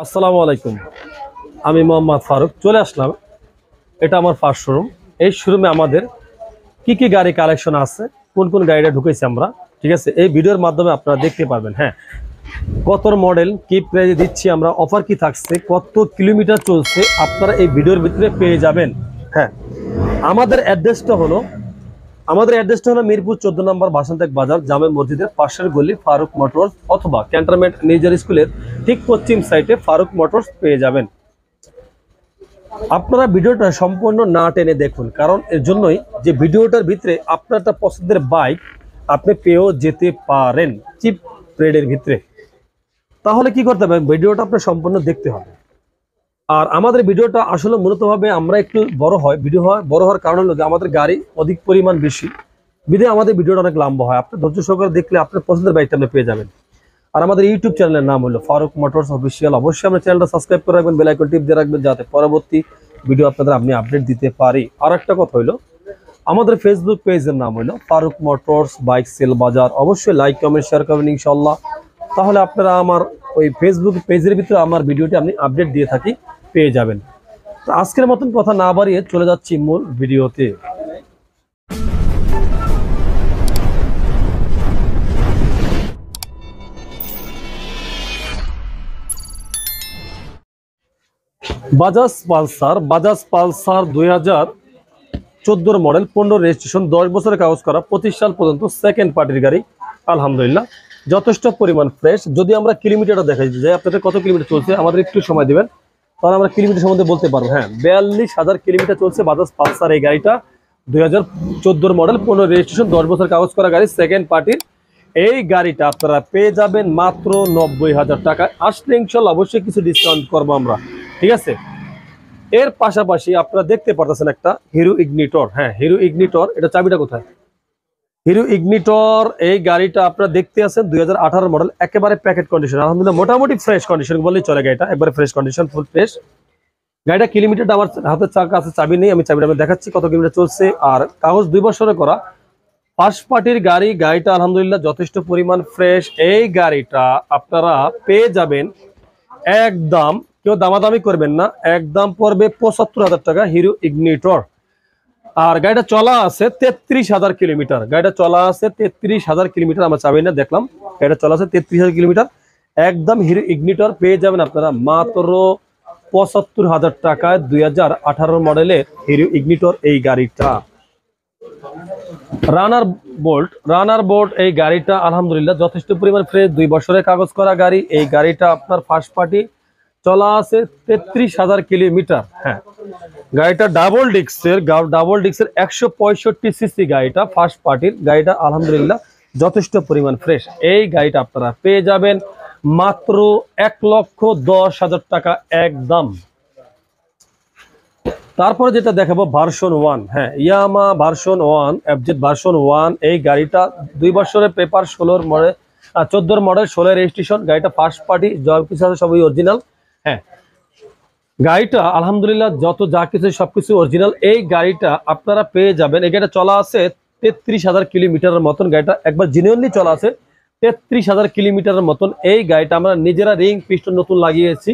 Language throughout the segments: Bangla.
আসসালামু আলাইকুম। আমি মোহাম্মদ ফারুক চলে আসলাম। এটা আমার ফার্স্ট শোরুম। এই শোরুমে আমাদের কি কি গাড়ি কালেকশন আছে, কোন কোন গাড়িটা ঢুকেছি আমরা, ঠিক আছে, এই ভিডিওর মাধ্যমে আপনারা দেখতে পারবেন। হ্যাঁ, কত মডেল, কি প্রাইজে দিচ্ছি আমরা, অফার কি থাকছে, কত কিলোমিটার চলছে, আপনারা এই ভিডিওর ভিতরে পেয়ে যাবেন। হ্যাঁ, আমাদের অ্যাড্রেসটা হলো মিরপুর 14 নম্বর বাসন্তেক বাজার, জামে মসজিদের পাশের গলি ফারুক মোটরস, অথবা ক্যান্টনমেন্ট নিজের স্কুলের ঠিক পশ্চিম সাইডে ফারুক মোটরস পেয়ে যাবেন। আপনারা ভিডিওটা সম্পূর্ণ না টেনে দেখুন, কারণ এর জন্যই যে ভিডিওটার ভিতরে আপনার একটা পছন্দের বাইক আপনি পেয়েও যেতে পারেন চিপ রেটের ভিতরে। তাহলে কি করতে হবে, ভিডিওটা আপনার সম্পূর্ণ দেখতে হবে। আর আমাদের ভিডিওটা আসলে মূলতভাবে আমরা একটু বড় হওয়ার কারণ হলো যে আমাদের গাড়ি অধিক পরিমাণ বেশি, বিধায় আমাদের ভিডিওটা অনেক লম্বা হয়। আপনি ধৈর্য সহকারে দেখলে আপনার পছন্দের বাইকটা আপনি পেয়ে যাবেন। আর আমাদের ইউটিউব চ্যানেলের নাম হলো ফারুক মোটরস অফিসিয়াল। অবশ্যই আমরা চ্যানেলটা সাবস্ক্রাইব করে রাখবেন, বেল আইকন টিপ দিয়ে রাখবেন, যাতে পরবর্তী ভিডিও আপনাদের আমি আপডেট দিতে পারি। আর একটা কথা হলো, আমাদের ফেসবুক পেজের নাম হলো ফারুক মোটরস বাইক সেল বাজার। অবশ্যই লাইক কমেন্ট শেয়ার করবেন ইনশাল্লাহ। তাহলে আপনারা আমার ওই ফেসবুক পেজের ভিতরে আমার ভিডিওটি আপনি আপডেট দিয়ে থাকি পেয়ে যাবেন। তো আজকের মতন কথা না বাড়িয়ে চলে যাচ্ছি মূল ভিডিওতে। বাজাজ পালসার 2014 মডেল, 15 রেজিস্ট্রেশন, 10 বছরের কাগজ করা, 25 সাল পর্যন্ত সেকেন্ড পার্টির গাড়ি। আলহামদুলিল্লাহ যথেষ্ট পরিমাণ ফ্রেশ। যদি আমরা কিলোমিটারটা দেখাই যে আপনাদের কত কিলোমিটার চলছে, আমাদের একটু সময় দেবেন, তাহলে আমরা কিলোমিটার সম্বন্ধে বলতে পারবো। হ্যাঁ, 42,000 কিলোমিটার চলছে বাজাজ পালসার এই গাড়িটা। 2014 মডেল, 15 রেজিস্ট্রেশন, 10 বছর কাগজ করা গাড়ি, সেকেন্ড পার্টির। এই গাড়িটা আপনারা পেয়ে যাবেন মাত্র 90,000 টাকায়। আসলে ইনশাল্লাহ অবশ্যই কিছু ডিসকাউন্ট করবো আমরা, ঠিক আছে। এর পাশাপাশি আপনারা দেখতে পারতেছেন একটা হিরো ইগনিটর। হ্যাঁ, হিরো ইগনিটর, এটা চাবিটা কোথায়? হিরো ইগনিটর এই গাড়িটা আপনারা দেখতে আছেন 2018 মডেল, একেবারে প্যাকেট কন্ডিশন। আলহামদুলিল্লাহ মোটামুটি ফ্রেশ কন্ডিশন বললেই চলে। গাড়িটা একবারে ফ্রেশ কন্ডিশন, ফুল ফ্রেশ। গাড়িটা কিলোমিটারটা আমার হাতের কাছে চাবি নেই, আমি চাবিটা আমি দেখাচ্ছি কত কিলোমিটার চলছে। আর কাগজ 2 বছরে করা, ফার্স্ট পার্টির গাড়ি। গাড়িটা আলহামদুলিল্লাহ যথেষ্ট পরিমাণ ফ্রেশ। এই গাড়িটা আপনারা পেয়ে যাবেন একদম, কেউ দামাদামি করবেন না, একদম পড়বে 75,000 টাকা হিরো ইগনিটর। আর গাড়িটা চলা আছে 33,000 কিলোমিটার। গাড়িটা চলা আছে 33,000 কিলোমিটার, আমরা চাবি না দেখলাম। গাড়িটা চলা আছে 33,000 কিলোমিটার। একদম হিরো ইগনিটর পেয়ে যাবেন আপনারা মাত্র 75,000 টাকায়। 2018 মডেলের হিরো ইগনিটর এই গাড়িটা। রানার বোল্ট এই গাড়িটা আলহামদুলিল্লাহ যথেষ্ট পরিমাণ ফ্রেশ, 2 বছরের কাগজ করা গাড়ি। এই গাড়িটা আপনার ফার্স্ট পার্টি চলা আছে 33,000 কিলোমিটার। হ্যাঁ, গাড়িটা ডাবল ডিক্সের 165 সিসি গাড়িটা, ফার্স্ট পার্টির গাড়িটা। আলহামদুলিল্লাহ যথেষ্ট পরিমাণ ফ্রেশ। এই গাড়িটা আপনারা পেয়ে যাবেন মাত্র 1,10,000 টাকা একদম। তারপরে যেটা দেখাবো ভার্সন 1। হ্যাঁ, ইয়ামা ভার্সন 1, এফজেড ভার্সন 1। এই গাড়িটা 2 বছরের পেপার, 14 মডেল 16 রেজিস্ট্রেশন। গাড়িটা ফার্স্ট পার্টি, জব কিছু আছে সবই অরিজিনাল। হ্যাঁ, গাড়িটা আলহামদুলিল্লাহ যা কিছু সবকিছু অরিজিনাল। এই গাড়িটা আপনারা পেয়ে যাবেন। এই গাড়িটা চলা আছে 33,000 কিলোমিটারের মতন। গাড়িটা একবার জেনুইনলি চলা আছে 33,000 কিলোমিটারের মতন। এই গাড়িটা আমরা নিজেরা রিং পিস্টন নতুন লাগিয়েছি।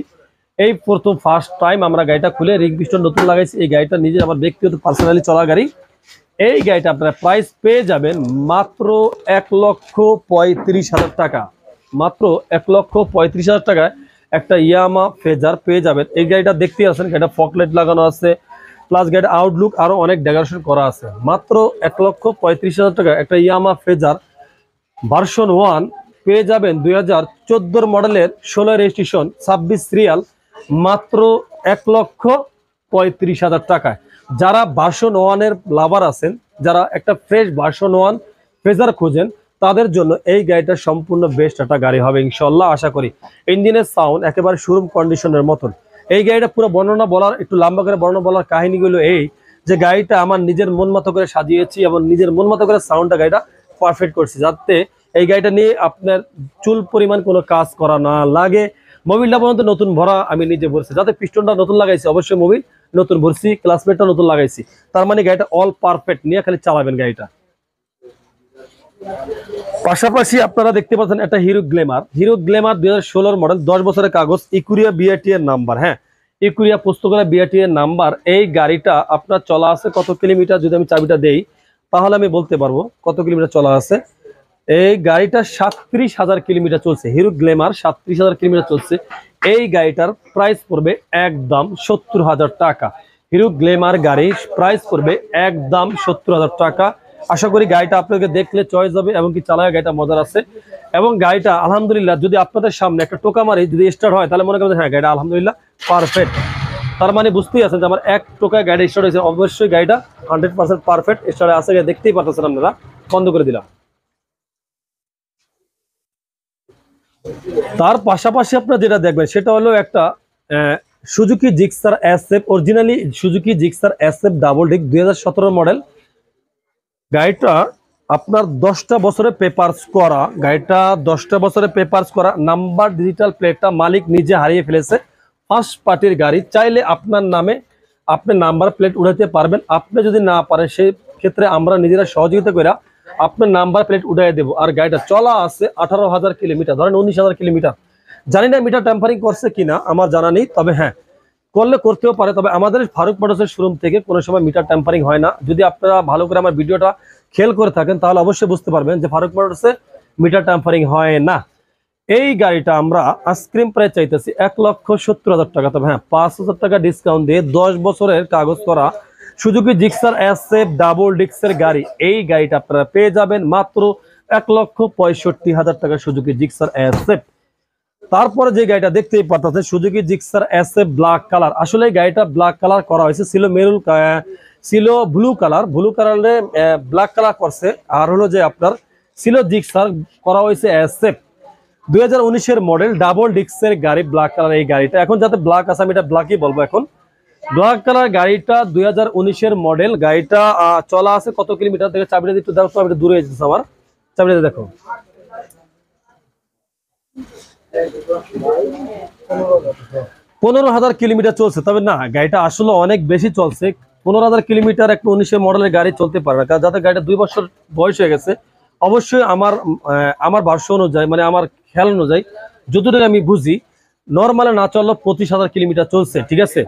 এই প্রথম ফার্স্ট টাইম আমরা গাড়িটা খুলে রিং পিস্টন নতুন লাগাইছি। এই গাড়িটা নিজে আমার ব্যক্তিগত পার্সোনালি চলা গাড়ি। এই গাড়িটা আপনারা প্রাইস পেয়ে যাবেন মাত্র 1,35,000 টাকা। মাত্র 1,35,000 টাকায় একটা ইয়ামা ফেজার পেয়ে যাবেন। এই গাড়িটা দেখতে আছেন, গাড়িটা ফকলাইট লাগানো আছে, প্লাস গাড়িটা আউটলুক আরো অনেক ডেকোরেশন করা আছে। মাত্র 1,35,000 টাকা একটা ইয়ামা ফেজার ভার্সন 1 পেয়ে যাবেন। 2014 মডেলের, 16 রেজিস্ট্রেশন, 26 সিরিয়াল, মাত্র 1,35,000 টাকায়। যারা ভার্সন 1 এর লাভার আছেন, যারা একটা ফ্রেশ ভার্সন 1 ফেজার খোঁজেন, তাদের জন্য এই গাড়িটা সম্পূর্ণ বেস্ট একটা গাড়ি হবে ইনশাল্লাহ, আশা করি। ইঞ্জিনের সাউন্ড একেবারে শোরুম কন্ডিশনের মতন। এই গাড়িটা পুরো বর্ণনা বলার, একটু লম্বা করে বর্ণনা বলার কাহিনীগুলো এই যে গাড়িটা আমার নিজের মন মতো করে সাজিয়েছি এবং নিজের মন মতো করে সাউন্ডটা গাড়িটা পারফেক্ট করছি, যাতে এই গাড়িটা নিয়ে আপনার চুল পরিমাণ কোনো কাজ করা না লাগে। মোবিলটা পর্যন্ত নতুন ভরা আমি নিজে ভরছি, যাতে পিস্টনটা নতুন লাগাইছি, অবশ্যই মোবিল নতুন ভরছি, ক্লাসমেটটা নতুন লাগাইছি। তার মানে গাড়িটা অল পারফেক্ট, নিয়ে খালি চালাবেন গাড়িটা। পাশাপাশি আপনারা দেখতে পাচ্ছেন একটা হিরো গ্ল্যামার 2016 মডেল, 10 বছরের কাগজ, ইকুরিয়া বিআরটি এর নাম্বার। হ্যাঁ, ইকুরিয়া পুস্তকালয় বিআরটি এর নাম্বার। এই গাড়িটা আপনার চলা আছে কত কিলোমিটার, যদি আমি চাবিটা দেই তাহলে আমি বলতে পারবো কত কিলোমিটার চলা আছে। এই গাড়িটা 37,000 কিলোমিটার চলছে। হিরো গ্ল্যামার 37,000 কিলোমিটার চলছে। এই গাড়িটার প্রাইস পড়বে একদম 70,000 টাকা। হিরো গ্ল্যামার গাড়ির প্রাইস পড়বে একদম 70,000 টাকা। আশা করি গাড়িটা আপনাকে দেখলে চয়েস হবে এবং কি চালায় গাড়িটা মজার আছে। এবং গাড়িটা আলহামদুলিল্লাহ যদি আপনাদের সামনে একটা টোকা মারি যদি স্টার্ট হয় তাহলে মনে করেন হ্যাঁ গাড়িটা আলহামদুলিল্লাহ পারফেক্ট। তার মানে বুঝতেই আছেন যে আমার এক টোকায় গাড়ি স্টার্ট হয়েছে, অবশ্যই গাড়িটা 100% পারফেক্ট স্টার্টে আছে। দেখতেই পাচ্ছেন আপনারা। বন্ধ করে দিলাম। তার পাশাপাশি আপনারা যেটা দেখবেন সেটা হলো একটা Suzuki Gixxer SF, originally Suzuki Gixxer SF double ডিক 2017 মডেল। গাড়িটা আপনার 10টা বছরে পেপারস করা, গাড়িটা 10টা বছরে পেপারস করা। নাম্বার ডিজিটাল প্লেটটা মালিক নিজে হারিয়ে ফেলেছে। ফার্স্ট পার্টির গাড়ি, চাইলে আপনার নামে আপনি নাম্বার প্লেট উঠাতে পারবেন। আপনি যদি না পারেন সেই ক্ষেত্রে আমরা নিজেরা সহযোগিতা করে আপনার নাম্বার প্লেট উঠাই দেবো। আর গাড়িটা চলা আছে 18,000 কিলোমিটার, ধরেন 19,000 কিলোমিটার। জানি না মিটার টেম্পারিং করছে কিনা, আমার জানা নেই, তবে হ্যাঁ করলে করতেও পারে। তবে আমাদের ফারুক মোটরসের শোরুম থেকে কোনো সময় মিটার টেম্পারিং হয় না। যদি আপনারা ভালো করে আমার ভিডিওটা খেয়াল করে থাকেন তাহলে অবশ্যই বুঝতে পারবেন যে ফারুক মোটরসে মিটার টেম্পারিং হয় না। এই গাড়িটা আমরা আইসক্রিম প্রাইস চাইতেছি 1,70,000 টাকা। তবে হ্যাঁ 5,000 টাকা ডিসকাউন্ট দিয়ে 10 বছরের কাগজ করা সুজুকি জিক্সার এসএফ ডাবল ডিক্সের গাড়ি। এই গাড়িটা আপনারা পেয়ে যাবেন মাত্র 1,65,000 টাকা সুজুকি জিক্সার এসএফ। তারপরে যে গাড়িটা দেখতেই পাচ্ছেন Suzuki Gixxer SF black colour. আসলে এই গাড়িটা ব্ল্যাক কালার করা হয়েছে, ছিল ব্লু কালারে ব্ল্যাক কালার করছে। আর হলো যে আপনার ছিল জিক্সার করা হয়েছে এসএফ 2019 মডেল ডাবল ডিক্সের গাড়ি, ব্ল্যাক কালার। এই গাড়িটা এখন যাতে ব্ল্যাক আছে আমি এটা ব্ল্যাকই বলবো। এখন ব্ল্যাক কালার গাড়িটা 2019 মডেল। গাড়িটা চলা আছে কত কিলোমিটার, থেকে চাবিটা একটু দেখো, আমি দূরে এসেছি আমার চাবিটা দেখো। 15,000 কিলোমিটার চলছে। তবে না গাড়িটা আসলে অনেক বেশি চলছে। 15,000 কিলোমিটার একটা 19 মডেলের গাড়ি চলতে পারে না, যাতে গাড়িটা 2 বছর বয়স হয়ে গেছে। অবশ্যই আমার ভাষ্য অনুযায়ী, মানে আমার খেয়াল অনুযায়ী যতটুকু আমি বুঝি, নর্মালে না চললেও 25,000 কিলোমিটার চলছে। ঠিক আছে,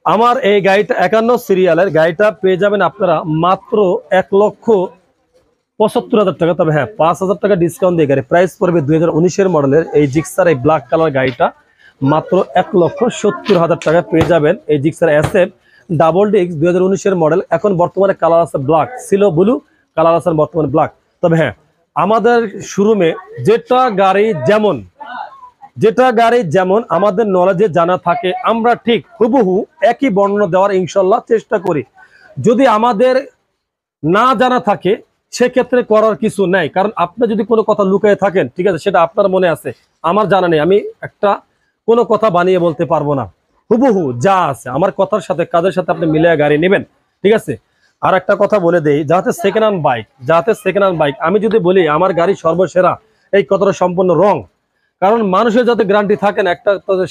আমার এই গাড়িটা 51 সিরিয়ালের গাড়িটা পেয়ে যাবেন আপনারা মাত্র 1,75,000 টাকা। তবে হ্যাঁ 5,000 টাকা ডিসকাউন্ট দিয়ে গাড়ি প্রাইস পড়বে 2019 মডেলের এই জিক্সার এই ব্ল্যাক কালার গাড়িটা মাত্র 1,70,000 টাকা পেয়ে যাবেন। এই জিক্সার এসএফ ডাবল ডিক্স 2019 মডেল। এখন বর্তমানে কালার আছে ব্ল্যাক, ছিল ব্লু, কালার আছে বর্তমানে ব্ল্যাক। তবে হ্যাঁ আমাদের শোরুমে যেটা গাড়ি যেমন আমাদের নলেজে জানা থাকে, আমরা ঠিক হুবহু একই বর্ণনা দেওয়ার ইনশাল্লাহ চেষ্টা করি। যদি আমাদের না জানা থাকে সেক্ষেত্রে করার কিছু নাই, কারণ আপনি যদি কোনো কথা লুকিয়ে থাকেন, ঠিক আছে, সেটা আপনার মনে আছে, আমার জানা নেই, আমি কোনো কথা বানিয়ে বলতে পারবো না। হুবহু যা আছে আমার কথার সাথে কাজের সাথে আপনি মিলিয়ে গাড়ি নেবেন। ঠিক আছে, আর একটা কথা বলে দেই, যাতে সেকেন্ড হ্যান্ড বাইক আমি যদি বলি আমার গাড়ি সর্বসেরা, এই কথাটা সম্পূর্ণ রং। কারণ মানুষের যাতে গ্যারান্টি থাকে না,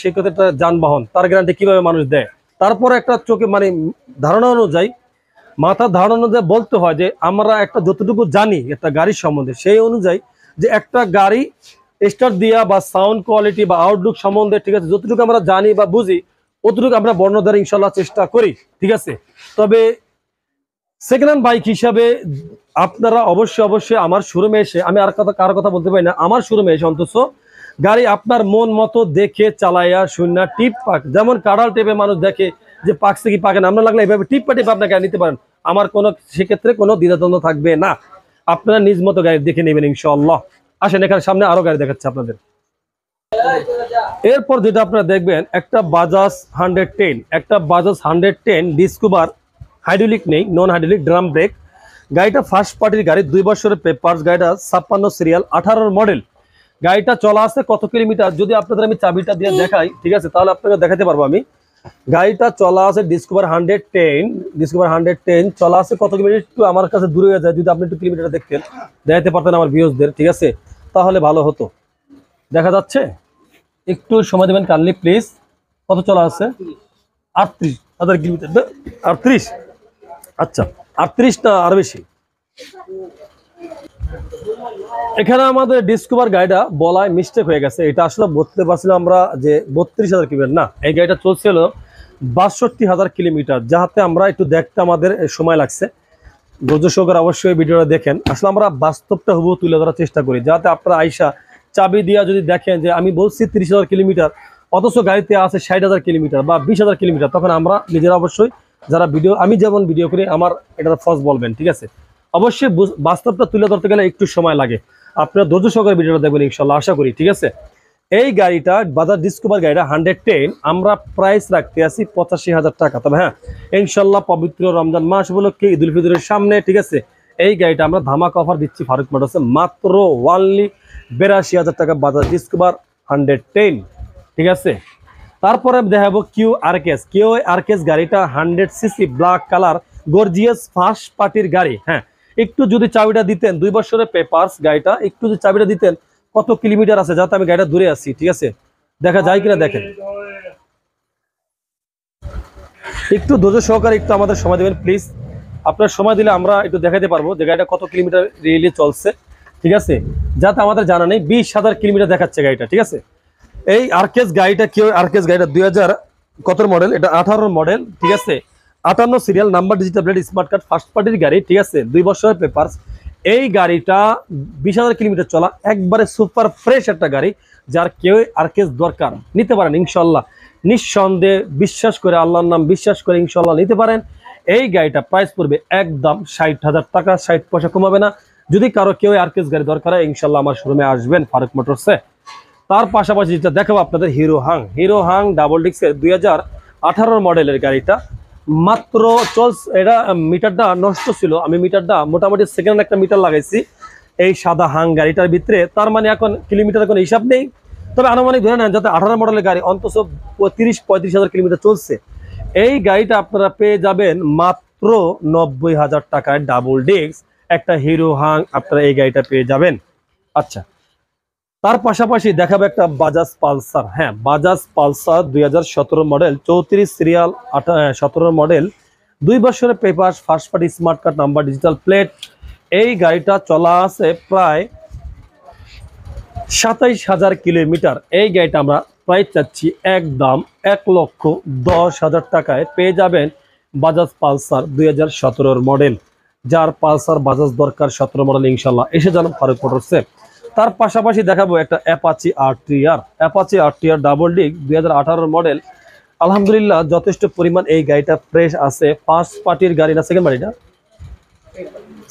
সেক্ষেত্রে যানবাহন তার গ্যারান্টি কিভাবে মানুষ দেয়। তারপরে একটা চোখে মানে মাথার ধারণা অনুযায়ী বলতে হয় যে আমরা একটা যতটুকু জানি একটা গাড়ির সম্বন্ধে, সেই অনুযায়ী যে একটা গাড়ি স্টার্ট দিয়া বা সাউন্ড কোয়ালিটি বা আউটলুক সম্বন্ধে, ঠিক আছে, যতটুকু আমরা জানি বা বুঝি অতটুকু আমরা বর্ণনা দেওয়ার ইনশাল্লাহ চেষ্টা করি। ঠিক আছে, তবে সেকেন্ড হ্যান্ড বাইক হিসাবে আপনারা অবশ্যই আমার শোরুমে এসে, আমি কার কথা বলতে পারি না, আমার শোরুমে এসে অন্তত গাড়ি আপনার মন মতো দেখে চালাইয়া শূন্য টিপ পাক, যেমন কাড়াল টেপে মানুষ দেখে যে পাকছে কি পাকে না, আমরা লাগলে এইভাবে টিপ পাটিপ আপনার গাড়ি নিতে পারেন। আমার সেক্ষেত্রে কোনো দ্বিধাদ্বন্দ্ব থাকবে না, আপনারা নিজ মতো গাড়ি দেখে নেবেন ইনশাআল্লাহ। আসেন এখানে সামনে আরো গাড়ি দেখাচ্ছে আপনাদের। এরপর যেটা আপনারা দেখবেন একটা বাজাজ 110 ডিসকভার, হাইড্রোলিক নেই, নন হাইড্রোলিক, ড্রাম ব্রেক। গাড়িটা ফার্স্ট পার্টির গাড়ি, 2 বছরের পেপারস। গাড়িটা 56 সিরিয়াল, 18 মডেল। গাড়িটা চলা আছে কত কিলোমিটার, যদি আপনাদের আমি চাবিটা দিয়ে দেখাই, ঠিক আছে, তাহলে আপনাকে দেখাতে পারবো আমি। গাড়িটা চলা আছে ডিসকভার 110 চলা আছে কত কিলোমিটার, একটু আমার কাছে দূরে হয়ে যায়, যদি আপনি একটু কিলোমিটার দেখতেন, দেখাতে পারতেন আমার ভিউজদের, ঠিক আছে, তাহলে ভালো হতো। দেখা যাচ্ছে, একটু সময় দেবেন কাইন্ডলি প্লিজ। কত চলা আছে? 38,000 কিলোমিটার। 38, আচ্ছা 38 না আর বেশি? এখানে আমাদের ডিসকভার গাড়িটা বলায় মিস্টেক হয়ে গেছে, এটা আসলে বলতে পারছিলাম আমরা যে 32,000 কিলোমিটার, না এই গাড়িটা চলছিল 62,000 কিলোমিটার, যাহাতে আমরা একটু দেখতে আমাদের সময় লাগছে। ধৈর্য সহকারে অবশ্যই ভিডিওটা দেখেন। আসলে আমরা বাস্তবটা হুবহু তুলে ধরার চেষ্টা করি, যাতে আপনারা আইসা চাবি দিয়া যদি দেখেন যে আমি বলছি 30,000 কিলোমিটার, অথচ গাড়িতে আছে 60,000 কিলোমিটার বা 20,000 কিলোমিটার, তখন আমরা নিজেরা অবশ্যই যারা ভিডিও, আমি যেমন ভিডিও করি আমার এটার ফজ বলবেন, ঠিক আছে? অবশ্যই বাস্তবটা তুলে ধরতে গেলে একটু সময় লাগে। আপনারা ধৈর্য সহকারে ভিডিওটা দেখবেন ইনশাল্লাহ, আশা করি, ঠিক আছে? এই গাড়িটা বাজাজ ডিসকভার গাড়িটা 110 আমরা প্রাইস রাখতে আছি 85,000 টাকা। তবে হ্যাঁ, ইনশাল্লাহ পবিত্র রমজান মাস উপলক্ষে ঈদুল ফিতরের সামনে, ঠিক আছে, এই গাড়িটা আমরা ধামাকা অফার দিচ্ছি ফারুক মোটরসে মাত্র ওনলি 82,000 টাকা বাজাজ ডিসকভার 110, ঠিক আছে? তারপরে দেখাবো কিউ আরকেএস গাড়িটা 100 CC black colour gorgeous first পার্টির গাড়ি। হ্যাঁ, একটু যদি চাবিটা দিতেন, 2 বছরের পেপারস গাড়িটা, একটু যদি চাবিটা দিতেন কত কিলোমিটার আছে, যাতে আমি গাড়িটা দূরে আছি, ঠিক আছে, দেখা যায় কিনা দেখেন। একটু ধৈর্য সহকারে একটু আমাদের সময় দেবেন প্লিজ। আপনার সময় দিলে আমরা একটু দেখাতে পারবো যে গাড়িটা কত কিলোমিটার রেলে চলছে, ঠিক আছে, যাতে আমাদের জানা নেই। 20,000 কিলোমিটার দেখাচ্ছে গাড়িটা, ঠিক আছে? এই আরকেএস গাড়িটা আরকেএস গাড়িটা 2000 কত মডেল, এটা 18 মডেল, ঠিক আছে, 58 serial number, digital plate, smart card, first পার্টির গাড়ি, ঠিক আছে, 2 বছরের পেপারস। এই গাড়িটা 20,000 কিলোমিটার চলা, একবারে সুপার ফ্রেশ একটা গাড়ি, যার কেউ আরকেএস দরকার নিতে পারেন ইনশাল্লাহ, নিঃসন্দেহে বিশ্বাস করে, আল্লাহর নাম বিশ্বাস করে ইনশাল্লাহ নিতে পারেন। এই গাড়িটা প্রাইস পড়বে একদম 60,000 টাকা, 60 পয়সা কমাবে না। যদি কারো কেউ আরকেএস গাড়ি দরকার হয় ইনশাল্লাহ আমার শোরুমে আসবেন ফারুক মোটরসে। তার পাশাপাশি যেটা দেখাবো আপনাদের হিরো হাং ডাবল ডিক্সের 2018 মডেলের গাড়িটা মাত্র চলছে। এটা মিটারটা নষ্ট ছিল, আমি মিটারটা মোটামুটি সেকেন্ড একটা মিটার লাগাইছি এই সাদা হাং গাড়িটার ভিতরে, তার মানে এখন কিলোমিটার কোনো হিসাব নেই। তবে আনুমানিক ধরে নেন যাতে 18 মডেলের গাড়ি অন্তত 35,000 কিলোমিটার চলছে। এই গাড়িটা আপনারা পেয়ে যাবেন মাত্র 90,000 টাকায় ডাবল ডিক্স একটা হিরো হাং, আপনারা এই গাড়িটা পেয়ে যাবেন। আচ্ছা, তার পাশাপাশি দেখাবো একটা বাজাজ পালসার। হ্যাঁ, Bajaj Pulsar 2017 model 34 serial 17 model, 2 বছরের paper, first party, smart card, number, digital plate. এই গাড়িটা চলা আছে প্রায় 27,000 কিলোমিটার। এই গাড়িটা আমরা প্রাইস চাচ্ছি একদম 1,10,000 টাকায় পেয়ে যাবেন বাজাজ পালসার 2017 মডেল। যার পালসার বাজাজ দরকার 17 মডেল ইনশাল্লাহ এসে যান ফারুক মোটরসে। তার পাশাপাশি দেখাবো একটা অ্যাপাচি আরটিআর ডাবল ডিক 2018 মডেল। আলহামদুলিল্লাহ যথেষ্ট পরিমাণ এই গাড়িটা ফ্রেশ আছে। ফার্স্ট পার্টির গাড়ি না সেকেন্ড পার্টিটা,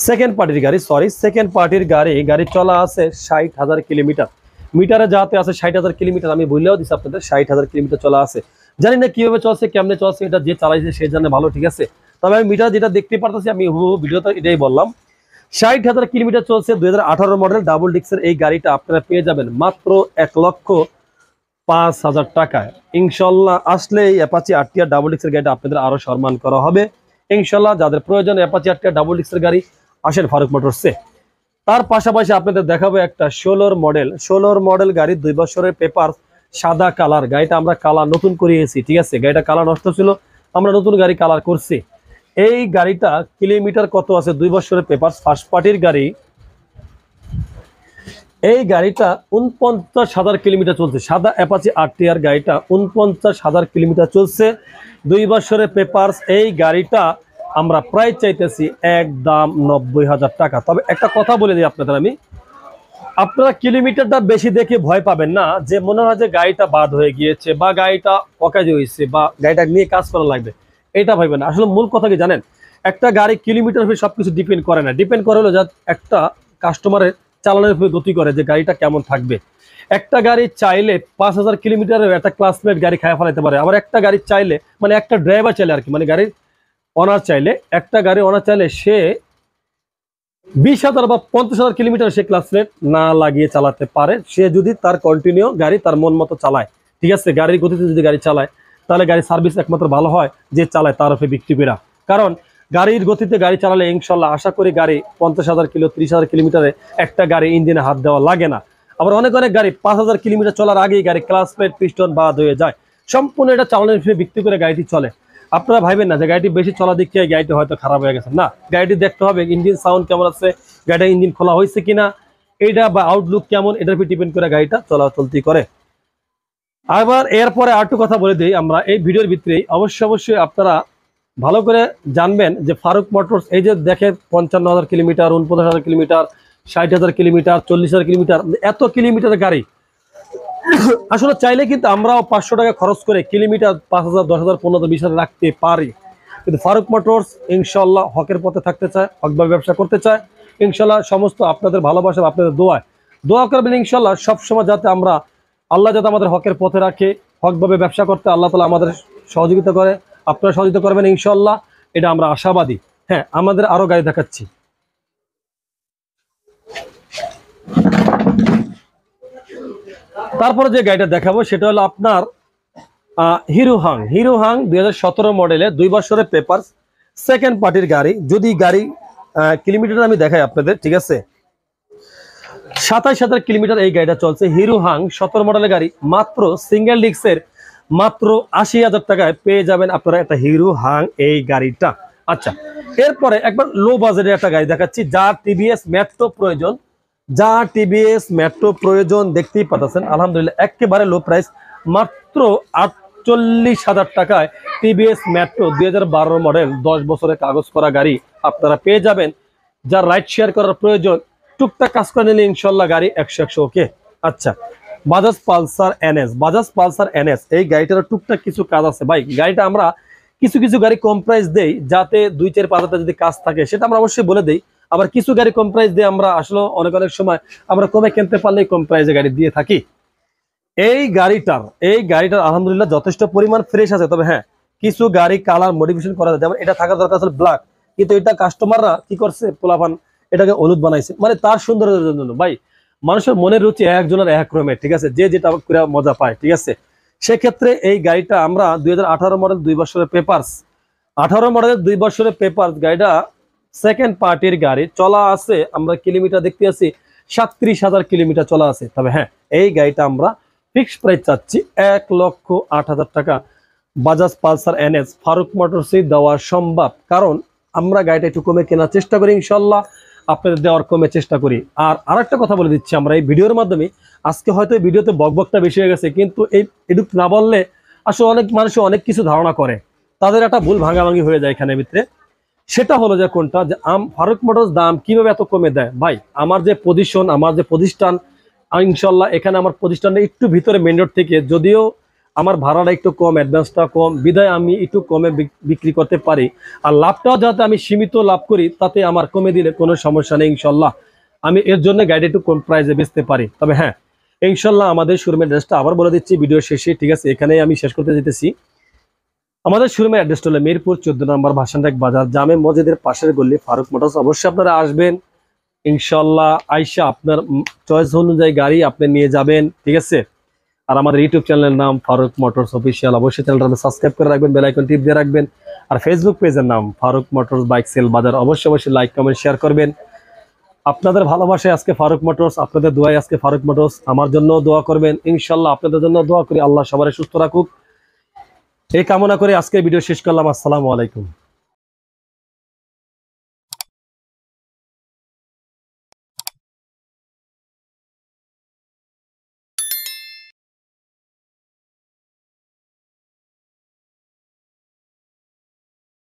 সেকেন্ড পার্টির গাড়ি, সরি সেকেন্ড পার্টির গাড়ি চলা আছে 60,000 কিলোমিটার। মিটারে যাতে আছে 60,000 কিলোমিটার, আমি বললেও দিচ্ছি আপনাদের 60,000 কিলোমিটার চলা আছে। জানি না কিভাবে চলছে, কেমনে চলছে, এটা যে চালাইছে সে জানে ভালো, ঠিক আছে? তবে আমি মিটার যেটা দেখতে পারতেছি, আমি ভিডিওতে এটাই বললাম, 60,000 কিলোমিটার চলছে। 2018 মডেল ডাবল ডিক্সের এই গাড়িটা আপনারা পেয়ে যাবেন মাত্র 1,05,000 টাকায় ইনশাল্লাহ। আসলে এই অ্যাপাচি আরটিআর ডাবল ডিক্সের গাড়িটা আপনাদের আরো সম্মান করা হবে ইনশাল্লাহ। যাদের প্রয়োজন অ্যাপাচি আরটিআর ডাবল ডিক্সের গাড়ি আসেন ফারুক মোটরসে। তার পাশাপাশি আপনাদের দেখাবো একটা 16 মডেল গাড়ি, 2 বছরের পেপার, সাদা কালার। গাড়িটা আমরা কালার নতুন করিয়েছি, ঠিক আছে, গাড়িটা কালার নষ্ট ছিল, আমরা নতুন গাড়ি কালার করছি। এই গাড়িটা কিলোমিটার কত আছে, 2 বছরের পেপার, ফার্স্ট পার্টির গাড়ি। এই গাড়িটা 49,000 কিলোমিটার চলছে। সাদা অ্যাপাচি আরটিআর গাড়িটা 49,000 কিলোমিটার চলছে, 2 বছরের পেপারস। এই গাড়িটা আমরা প্রায় চাইতেছি একদম 90,000 টাকা। তবে একটা কথা বলে দিই আপনাদের আমি, আপনারা কিলোমিটারটা বেশি দেখে ভয় পাবেন না, যে মনে হয় যে গাড়িটা বাদ হয়ে গিয়েছে বা গাড়িটা অকাজ হয়েছে বা গাড়িটা নিয়ে কাজ করা লাগবে, এটা ভাইবেন না। আসলে মূল কথা কি জানেন, একটা গাড়ি কিলোমিটার উপরে সবকিছু ডিপেন্ড করে না, ডিপেন্ড করে হলো যা একটা কাস্টমারের চালানোর উপরে গতি করে যে গাড়িটা কেমন থাকবে। একটা গাড়ি চাইলে 5,000 কিলোমিটারের একটা ক্লাসমেট গাড়ি খায় ফেলাইতে পারে, আবার একটা গাড়ি চাইলে, মানে একটা ড্রাইভার চাইলে আর কি, মানে গাড়ির অনার চাইলে, একটা গাড়ি অনার চাইলে সে 20,000 বা 50,000 কিলোমিটার সে ক্লাসমেট না লাগিয়ে চালাতে পারে, সে যদি তার কন্টিনিউ গাড়ি তার মন মতো চালায়, ঠিক আছে। গাড়ির গতিতে যদি গাড়ি চালায় তাহলে গাড়ির সার্ভিস একমাত্র ভালো হয় যে চালায় তার উপরে বিক্রি করা। কারণ গাড়ির গতিতে গাড়ি চালালে ইনশাল্লাহ আশা করি গাড়ি 50,000 কিলো 30,000 কিলোমিটারে একটা গাড়ি ইঞ্জিনে হাত দেওয়া লাগে না। আবার অনেক গাড়ি 5,000 কিলোমিটার চলার আগেই গাড়ি ক্লাসমেট পিস্টন বাদ হয়ে যায়। সম্পূর্ণ এটা চালানোর উপরে ভিত্তি করে গাড়িটি চলে। আপনারা ভাইবেন না যে গাড়িটি বেশি চলা দিকে গাড়িটি হয়তো খারাপ হয়ে গেছে, না, গাড়িটি দেখতে হবে ইঞ্জিন সাউন্ড কেমন আছে, গাড়িটা ইঞ্জিন খোলা হয়েছে কিনা, এইটা বা আউটলুক কেমন এটার উপর ডিপেন্ড করে গাড়িটা চলাচলতি করে। আবার এরপরে আরেকটু কথা বলে দিই আমরা এই ভিডিওর ভিতরেই, অবশ্যই আপনারা ভালো করে জানবেন যে ফারুক মোটরস এই যে দেখে 55,000 কিলোমিটার, 49,000 কিলোমিটার, 60,000 কিলোমিটার, 40,000 কিলোমিটার, এত কিলোমিটারের গাড়ি আসলে চাইলে কিন্তু আমরাও 500 টাকা খরচ করে কিলোমিটার 5,000, 10,000, 15,000, 20,000 রাখতে পারি। কিন্তু ফারুক মোটরস ইনশাল্লাহ হকের পথে থাকতে চায়, হকভাবে ব্যবসা করতে চায়। ইনশাল্লাহ সমস্ত আপনাদের ভালোবাসা, আপনাদের দোয়া করবেন ইনশাল্লাহ সবসময়, যাতে আমরা আল্লাহ যাতে আমাদের হকের পথে রাখে, হকভাবে ব্যবসা করতে আল্লাহ তাআলা আমাদের সহযোগিতা করে, আপনারা সহযোগিতা করবেন ইনশাল্লাহ, এটা আমরা আশাবাদী। হ্যাঁ, আমাদের আরো গাড়ি দেখাচ্ছি। তারপরে যে গাড়িটা দেখাবো সেটা হলো আপনার হিরো হাং 2017 মডেলের 2 বছরের পেপার, সেকেন্ড পার্টির গাড়ি। যদি গাড়ি কিলোমিটার আমি দেখাই আপনাদের, ঠিক আছে, 27,000 কিলোমিটার এই গাড়িটা চলছে। হিরো হাং 17 মডেলের গাড়ি, মাত্র সিঙ্গেল ডিস্কের মাত্র 80,000 টাকায় পেয়ে যাবেন আপনারা একটা হিরো হাং এই গাড়িটা। আচ্ছা, এরপরে একবার লো বাজেটের একটা গাড়ি দেখাচ্ছি, যা টিভিএস মেট্রো প্রয়োজন, দেখতেই পাচ্ছেন আলহামদুলিল্লাহ একেবারে লো প্রাইস, মাত্র 48,000 টাকায় টিভিএস মেট্রো 2012 মডেল 10 বছরের কাগজ করা গাড়ি আপনারা পেয়ে যাবেন। যার রাইড শেয়ার করার প্রয়োজন, টুকটাক কাজ করে নিলে ইনশাল্লাহ গাড়ি 100 ওকে। আচ্ছা, বাজাজ পালসার এনএস এই গাড়িটার টুকটাক কিছু কাজ আছে ভাই। গাড়িটা আমরা কিছু গাড়ি কম প্রাইস দেই, যাতে 2-4-5 যদি কাজ থাকে সেটা আমরা অবশ্যই বলে দেই। আবার কিছু গাড়ি কম প্রাইস দিয়ে আমরা আসলে অনেক সময় আমরা কমে কিনতে পারলেই কম প্রাইসে গাড়ি দিয়ে থাকি। এই গাড়িটার আলহামদুলিল্লাহ যথেষ্ট পরিমাণ ফ্রেশ আছে। তবে হ্যাঁ, কিছু গাড়ি কালার মডিফিকেশন করা যায়, যেমন এটা থাকার দরকার ছিল ব্ল্যাক, কিন্তু এটা কাস্টমাররা কি করছে, পোলাপান এটাকে হলুদ বানাইছে, মানে তার সৌন্দর্যের জন্য। ভাই, মানুষের মনের রুচি একজনের এক রকমের, ঠিক আছে, যে যেটা করে মজা পায়, ঠিক আছে। সেক্ষেত্রে এই গাড়িটা আমরা 2018 মডেল 2 বছরের পেপারস, 18 মডেলের 2 বছরের পেপারস গাড়িটা সেকেন্ড পার্টির গাড়ি, চলা আছে আমরা কিলোমিটার দেখতে আছি 37,000 কিলোমিটার চলা আছে। তবে হ্যাঁ, এই গাড়িটা আমরা ফিক্সড প্রাইস চাচ্ছি 1,08,000 টাকা। বাজাজ পালসার এনএস ফারুক মোটরসে দেওয়া সম্ভব, কারণ আমরা গাড়িটা একটু কমে কেনার চেষ্টা করি, ইনশাল্লাহ আপনাদের দেওয়ার কমে চেষ্টা করি। আর আরেকটা কথা বলে দিচ্ছি আমরা এই ভিডিওর মাধ্যমে, আজকে হয়তো এই ভিডিওতে বকবকটা বেশি হয়ে গেছে, কিন্তু এটুক না বললে আসলে অনেক মানুষ অনেক কিছু ধারণা করে, তাদের একটা ভুল ভাঙাভাঙি হয়ে যায় এখানে ভিতরে। সেটা হলো যে কোনটা, যে ফারুক মোটরস দাম কিভাবে এত কমে দেয়। ভাই, আমার যে পজিশন, আমার যে প্রতিষ্ঠান, ইনশাল্লাহ এখানে আমার প্রতিষ্ঠানটা একটু ভিতরে মেন রোড থেকে, যদিও আমার ভাড়াটা একটু কম, অ্যাডভান্সটা কম, বিদায় আমি একটু কমে বিক্রি করতে পারি। আর লাভটাও যাতে আমি সীমিত লাভ করি, তাতে আমার কমে দিলে কোনো সমস্যা নেই ইনশাল্লাহ। আমি এর জন্য গাড়ি একটু কম প্রাইসে বেচতে পারি। তবে হ্যাঁ, ইনশাল্লাহ আমাদের শোরুমের অ্যাড্রেসটা আবার বলে দিচ্ছি ভিডিও শেষে, ঠিক আছে, এখানেই আমি শেষ করতে যেতেছি। আমাদের শোরুমের অ্যাড্রেসটা হলো মিরপুর 14 নম্বর ভাসানটাক বাজার, জামে মসজিদের পাশের গলি, ফারুক মোটরস। অবশ্যই আপনারা আসবেন ইনশাল্লাহ, আইসা আপনার চয়েস অনুযায়ী গাড়ি আপনি নিয়ে যাবেন, ঠিক আছে। আর আমাদের ইউটিউব চ্যানেলের নাম ফারুক মোটরস অফিসিয়াল, অবশ্যই চ্যানেলটা সাবস্ক্রাইব করে রাখবেন, বেল আইকন টিপ দিয়ে রাখবেন। আর ফেসবুক পেজের নাম ফারুক মোটরস বাইক সেল বাজার, অবশ্যই লাইক কমেন্ট শেয়ার করবেন। আপনাদের ভালোবাসায় আজকে ফারুক মোটরস, আপনাদের দোয়ায় আজকে ফারুক মোটরস, আমার জন্য দোয়া করবেন ইনশাল্লাহ, আপনাদের জন্য দোয়া করি, আল্লাহ সবাই সুস্থ রাখুক এই কামনা করে আজকে ভিডিও শেষ করলাম। আসসালামু আলাইকুম।